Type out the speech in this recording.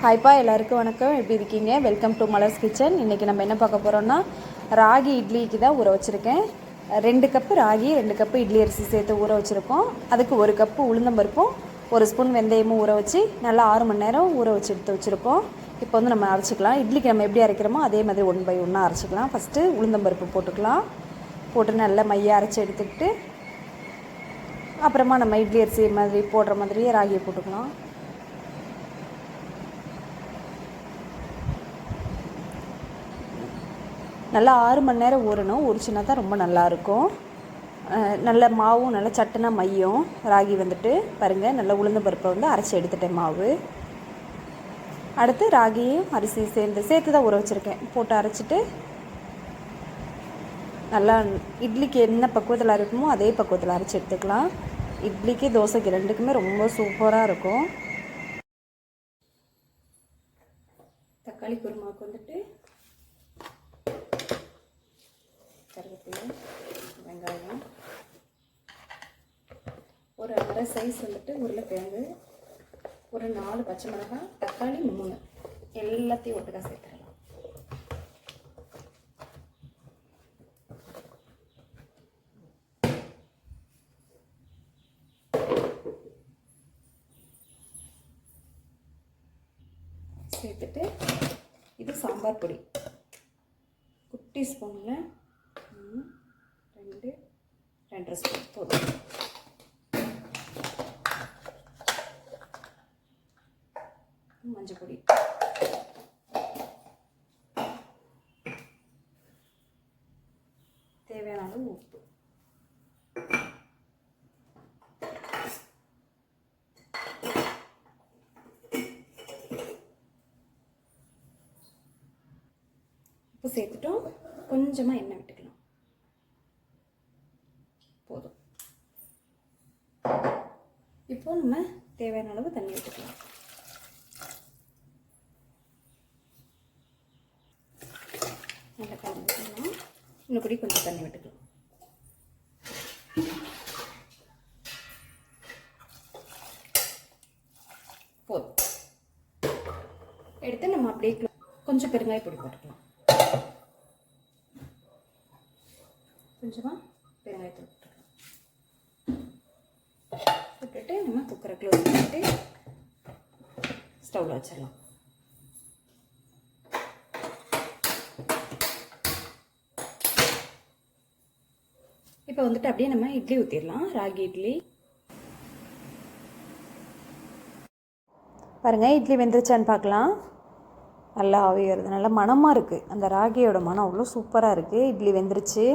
ஹாய்ப்பா, எல்லாருக்கும் வணக்கம். எப்படி இருக்கீங்க? Welcome to Malar's kitchen. இன்றைக்கி நம்ம என்ன பார்க்க போகிறோன்னா, ராகி இட்லிக்கு தான் ஊற வச்சுருக்கேன். 2 கப்பு ராகி, 2 கப்பு இட்லி அரிசி சேர்த்து ஊற வச்சுருக்கோம். அதுக்கு 1 கப்பு உளுந்தம்பருப்பும் 1 ஸ்பூன் வெந்தயமும் ஊற வச்சு நல்லா 6 மணி நேரம் ஊற வச்சு எடுத்து வச்சுருக்கோம். இப்போ வந்து நம்ம அரைச்சிக்கலாம். இட்லிக்கு நம்ம எப்படி அரைக்கிறோமோ அதே மாதிரி 1 by 1 அரைச்சிக்கலாம். ஃபஸ்ட்டு உளுந்தம்பருப்பு போட்டுக்கலாம். போட்டு நல்லா மைய அரைச்சி எடுத்துக்கிட்டு அப்புறமா நம்ம இட்லி அரிசி மாதிரி போடுற மாதிரியே ராகியை போட்டுக்கலாம். நல்லா 6 மணி நேரம் ஊறணும். ஊறிச்சின்னா தான் ரொம்ப நல்லாயிருக்கும். நல்ல மாவும் நல்லா சட்டுனா மையம். ராகி வந்துட்டு பாருங்கள், நல்லா உளுந்த பருப்பை வந்து அரைச்சி எடுத்துட்டேன் மாவு. அடுத்து ராகியும் அரிசியும் சேர்த்து தான் ஊற வச்சுருக்கேன். போட்டு அரைச்சிட்டு நல்லா இட்லிக்கு என்ன பக்குவத்தில் இருக்குமோ அதே பக்குவத்தில் அரைச்சி எடுத்துக்கலாம். இட்லிக்கு தோசைக்கு ரெண்டுக்குமே ரொம்ப சூப்பராக இருக்கும். தக்காளி குருமாவுக்கு வந்துட்டு கருவேப்பிலை, வெங்காயம், ஒரு அரை சைஸ் வந்துட்டு உருளைக்கிழங்கு, ஒரு 4 பச்சை மிளகாய், தக்காளி 3 எல்லாத்தையும் ஒட்டுக்கா சேர்த்துடலாம். சேர்த்துட்டு இது சாம்பார் பொடி குட்டி ஸ்பூனில் 2 ஸ்பூன் போதும். மஞ்சள் பொடி, தேவையான அளவு உப்பு, உப்பு சேர்த்துட்டோம். கொஞ்சமாக எண்ணெய் விட்டுக்கலாம். போதும். இப்போ நம்ம தேவையான அளவு தண்ணி விட்டுக்கலாம். நல்லா கலந்து விட்டுக்கலாம். இன்னும் கூட கொஞ்சம் தண்ணி விட்டுக்கலாம். போதும். எடுத்து நம்ம அப்படியே கொஞ்சம் பெருங்காய பொடி போட்டுக்கலாம். கொஞ்சமாக பெருங்காயத்தூள் போட்டுட்டு நம்ம குக்கரை க்ளோஸ் பண்ணிட்டு ஸ்டவ்வில் வச்சிடலாம். இப்போ வந்துட்டு அப்படியே நம்ம இட்லி ஊற்றிடலாம். ராகி இட்லி பாருங்கள், இட்லி வெந்துருச்சான்னு பார்க்கலாம். நல்லா ஆவி வருது, நல்லா மணமாக இருக்குது. அந்த ராகியோட மனம் அவ்வளோ சூப்பராக இருக்குது. இட்லி வெந்துருச்சு.